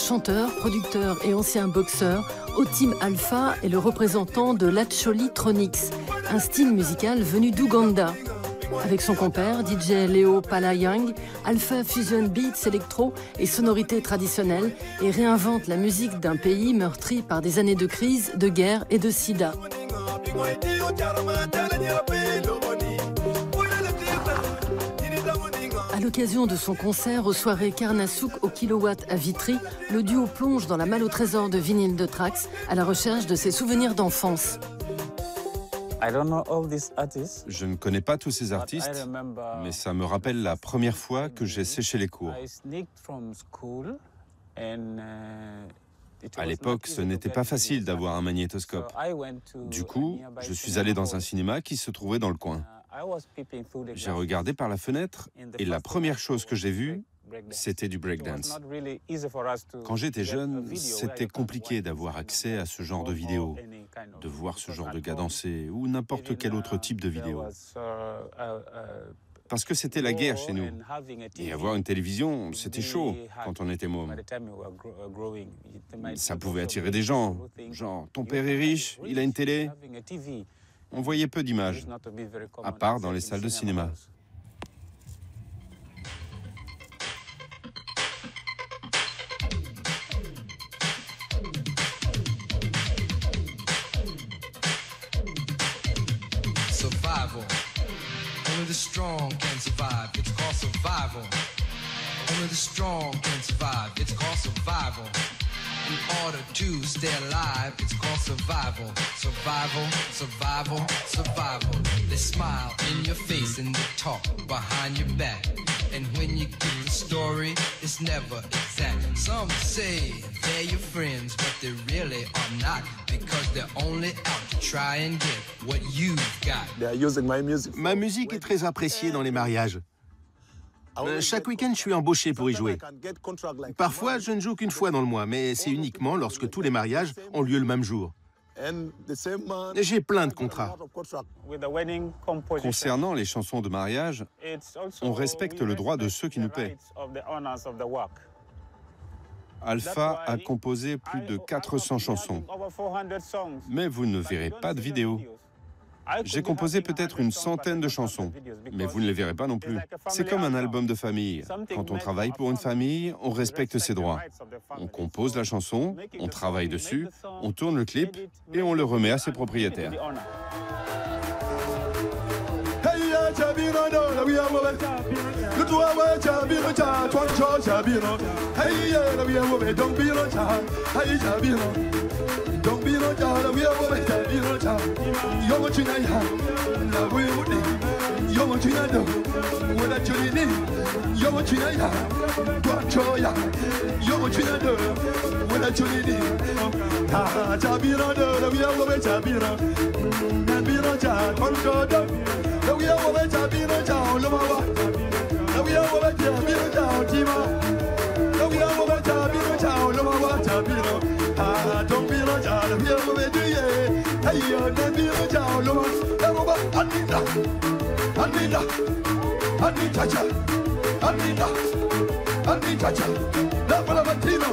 Chanteur, producteur et ancien boxeur, Otim Alpha est le représentant de l'Acholi Tronics, un style musical venu d'Ouganda. Avec son compère, DJ Léo Palayang, Alpha fusionne beats électro et sonorités traditionnelles et réinvente la musique d'un pays meurtri par des années de crise, de guerre et de sida. À l'occasion de son concert aux soirées Karnasouk au Kilowatt à Vitry, le duo plonge dans la malle au trésor de vinyle de Trax à la recherche de ses souvenirs d'enfance. Je ne connais pas tous ces artistes, mais ça me rappelle la première fois que j'ai séché les cours. À l'époque, ce n'était pas facile d'avoir un magnétoscope. Du coup, je suis allé dans un cinéma qui se trouvait dans le coin. J'ai regardé par la fenêtre et la première chose que j'ai vue, c'était du breakdance. Quand j'étais jeune, c'était compliqué d'avoir accès à ce genre de vidéos, de voir ce genre de gars danser ou n'importe quel autre type de vidéo. Parce que c'était la guerre chez nous. Et avoir une télévision, c'était chaud quand on était môme. Ça pouvait attirer des gens, genre « ton père est riche, il a une télé ». On voyait peu d'images, à part dans les salles de cinéma. Survival. Only the strong can survive. It's called survival. Only the strong can survive. It's called survival. In order to stay alive, it's called survival. Survival, survival, survival. They smile in your face and they talk behind your back. And when you get the story, it's never exact. Some say they're your friends, but they really are not, because they're only out to try and get what you've got. Ma musique est très appréciée dans les mariages. Chaque week-end, je suis embauché pour y jouer. Parfois, je ne joue qu'une fois dans le mois, mais c'est uniquement lorsque tous les mariages ont lieu le même jour. J'ai plein de contrats. Concernant les chansons de mariage, on respecte le droit de ceux qui nous paient. Alpha a composé plus de 400 chansons, mais vous ne verrez pas de vidéo. J'ai composé peut-être une centaine de chansons, mais vous ne les verrez pas non plus. C'est comme un album de famille. Quand on travaille pour une famille, on respecte ses droits. On compose la chanson, on travaille dessus, on tourne le clip et on le remet à ses propriétaires. Don't be no child, we are going to be no child. You're what you need, love we would need. You're what you need, what I truly need. You're what you need, don't show ya. You're what you need, what I truly need. Ah, Chabino, we are going to be no. And be no child, one shot. We are going to be no child, Loma. We are going to be no child, Tima. We are going to be no child, Loma, Chabino. Don't be no child, we are going to be hey, don't be no child, Loma. Anita, Anita, Anita, Anita, Anita, La Bolamatino,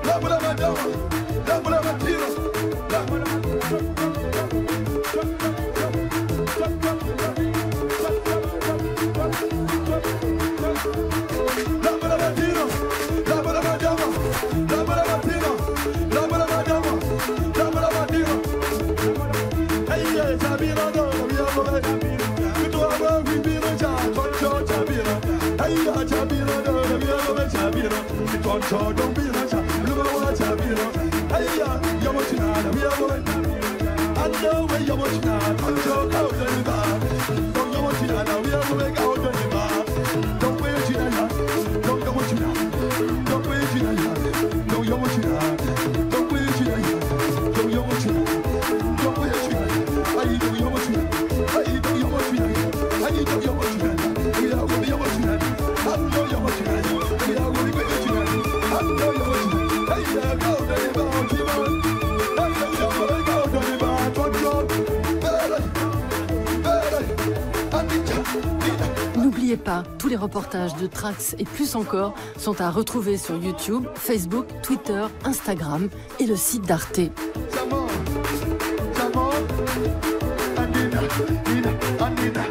La Bolamadama, La Bolamatino, La Bolamatino. Don't be no child, look at what I've been. Hey, you're watching out, we are going. I know where you're watching out, I'm so out of the bar. Don't you watch it out, we are going out of the bar. Don't wait till I don't you watch it out. Don't wait till I don't you watch it out. Don't wait till I don't you watch it out. Don't wait till I don't you watch it out. I don't you watch it out. I don't you watch it out. We are going to watch it out. I know you're watching out. We are going to watch it out. n'oubliez pas, tous les reportages de Trax et plus encore sont à retrouver sur YouTube, Facebook, Twitter, Instagram et le site d'Arte. Come on, Anina, Anina, Anina.